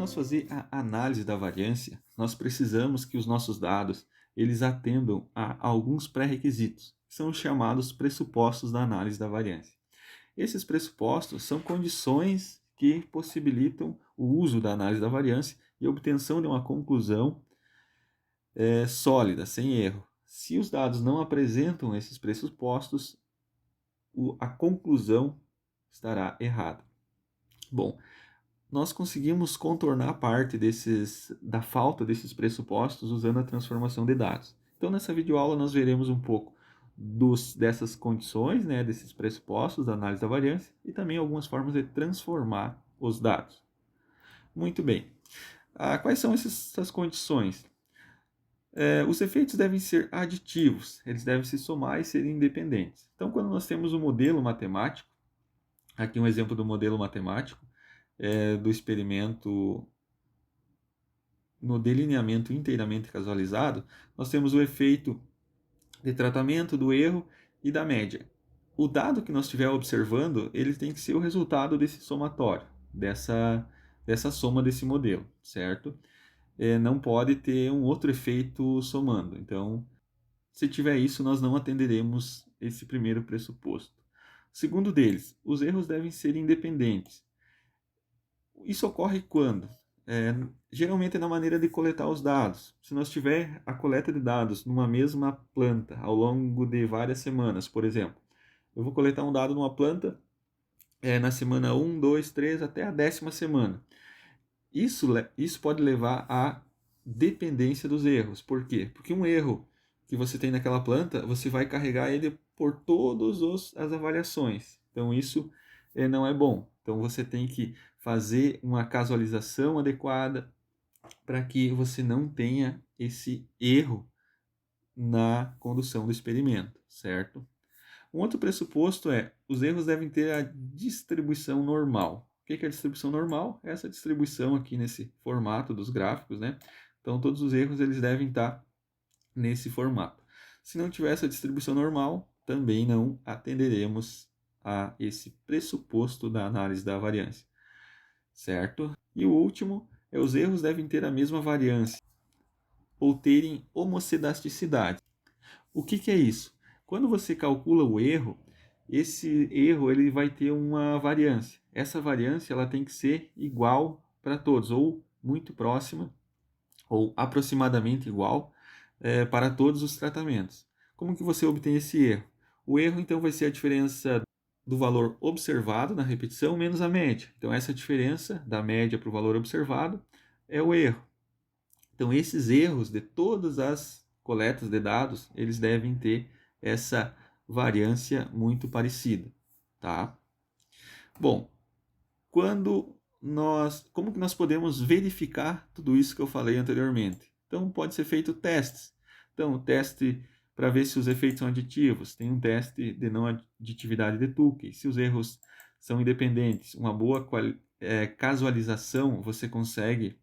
vamos fazer a análise da variância, nós precisamos que os nossos dados eles atendam a alguns pré-requisitos, que são os chamados pressupostos da análise da variância. Esses pressupostos são condições que possibilitam o uso da análise da variância e a obtenção de uma conclusão sólida, sem erro. Se os dados não apresentam esses pressupostos, a conclusão estará errada. Bom, nós conseguimos contornar parte da falta desses pressupostos usando a transformação de dados. Então, nessa videoaula, nós veremos um pouco dessas condições, desses pressupostos da análise da variância e também algumas formas de transformar os dados. Muito bem. Quais são essas condições? Os efeitos devem ser aditivos, eles devem se somar e ser independentes. Então, quando nós temos um modelo matemático, aqui um exemplo do modelo matemático, do experimento no delineamento inteiramente casualizado, nós temos o efeito de tratamento do erro e da média. O dado que nós estiver observando, ele tem que ser o resultado desse somatório, dessa soma desse modelo, certo? Não pode ter um outro efeito somando. Então, se tiver isso, nós não atenderemos esse primeiro pressuposto. O segundo deles, os erros devem ser independentes. Isso ocorre quando? Geralmente é na maneira de coletar os dados. Se nós tiver a coleta de dados numa mesma planta ao longo de várias semanas, por exemplo, eu vou coletar um dado numa planta na semana 1, 2, 3 até a 10ª semana. Isso pode levar à dependência dos erros. Por quê? Porque um erro que você tem naquela planta, você vai carregar ele por todas as avaliações. Então, isso não é bom. Então, você tem que fazer uma casualização adequada para que você não tenha esse erro na condução do experimento, certo? Um outro pressuposto os erros devem ter a distribuição normal. O que é a distribuição normal? Essa distribuição aqui nesse formato dos gráficos, né? Então, todos os erros eles devem estar nesse formato. Se não tiver essa distribuição normal, também não atenderemos a esse pressuposto da análise da variância, certo? E o último os erros devem ter a mesma variância ou terem homocidasticidade. O que é isso? Quando você calcula o erro, esse erro ele vai ter uma variância. Essa variância ela tem que ser igual para todos, ou muito próxima, ou aproximadamente igual para todos os tratamentos. Como que você obtém esse erro? O erro, então, vai ser a diferença do valor observado na repetição menos a média. Então, essa diferença da média para o valor observado é o erro. Então, esses erros de todas as coletas de dados, eles devem ter essa variância muito parecida, tá? Bom, como que nós podemos verificar tudo isso que eu falei anteriormente? Então, pode ser feito testes. Então, o teste para ver se os efeitos são aditivos. Tem um teste de não aditividade de Tukey. Se os erros são independentes, uma boa casualização, você consegue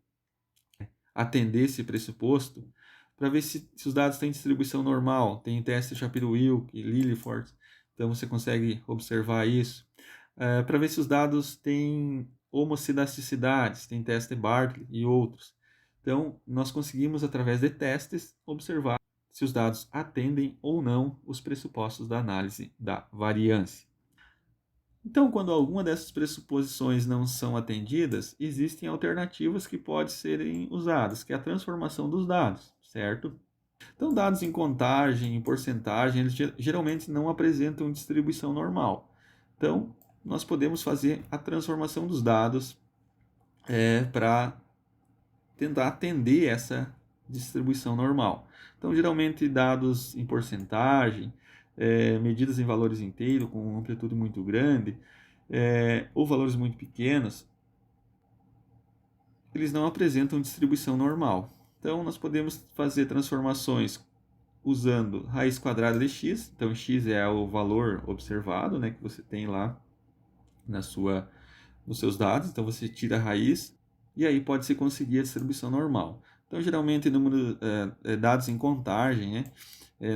atender esse pressuposto para ver se os dados têm distribuição normal. Tem teste Shapiro-Wilk e Lilliefors, então você consegue observar isso. Para ver se os dados têm homocidasticidades, tem teste Bartley e outros. Então, nós conseguimos, através de testes, observar se os dados atendem ou não os pressupostos da análise da variância. Então, quando alguma dessas pressuposições não são atendidas, existem alternativas que podem serem usadas, que é a transformação dos dados, certo? Então, dados em contagem, em porcentagem, eles geralmente não apresentam distribuição normal. Então, nós podemos fazer a transformação dos dados para tentar atender essa distribuição normal. Então, geralmente, dados em porcentagem, medidas em valores inteiros com amplitude muito grande, ou valores muito pequenos, eles não apresentam distribuição normal. Então, nós podemos fazer transformações usando raiz quadrada de x. Então, x é o valor observado, que você tem lá nos seus dados. Então, você tira a raiz e aí pode-se conseguir a distribuição normal. Então, geralmente, dados em contagem, né?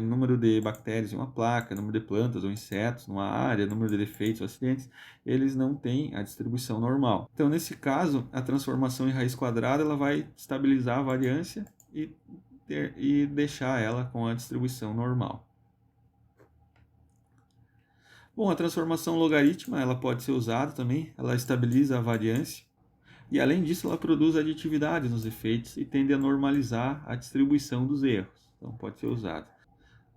Número de bactérias em uma placa, número de plantas ou insetos numa área, número de defeitos ou acidentes, eles não têm a distribuição normal. Então, nesse caso, a transformação em raiz quadrada ela vai estabilizar a variância e deixar ela com a distribuição normal. Bom, a transformação logarítmica ela pode ser usada também, ela estabiliza a variância e, além disso, ela produz aditividade nos efeitos e tende a normalizar a distribuição dos erros. Então, pode ser usada.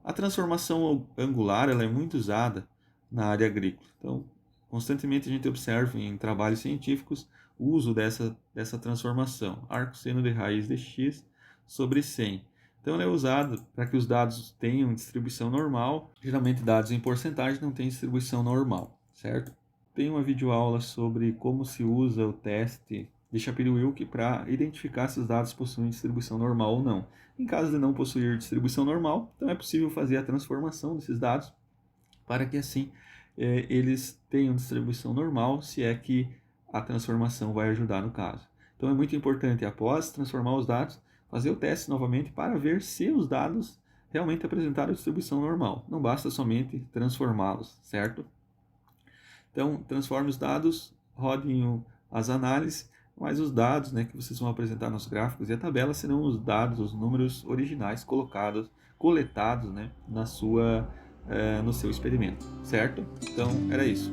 A transformação angular ela é muito usada na área agrícola. Então, constantemente a gente observa em trabalhos científicos o uso dessa transformação. Arco seno de raiz de x sobre 100. Então, ela é usada para que os dados tenham distribuição normal. Geralmente, dados em porcentagem não têm distribuição normal, certo? Tem uma videoaula sobre como se usa o teste de Shapiro-Wilk para identificar se os dados possuem distribuição normal ou não. Em caso de não possuir distribuição normal, então é possível fazer a transformação desses dados para que assim eles tenham distribuição normal, se é que a transformação vai ajudar no caso. Então é muito importante, após transformar os dados, fazer o teste novamente para ver se os dados realmente apresentaram distribuição normal. Não basta somente transformá-los, certo? Então, transforme os dados, rodem as análises, mas os dados, né, que vocês vão apresentar nos gráficos e a tabela serão os dados, os números originais coletados, né, no seu experimento, certo? Então, era isso.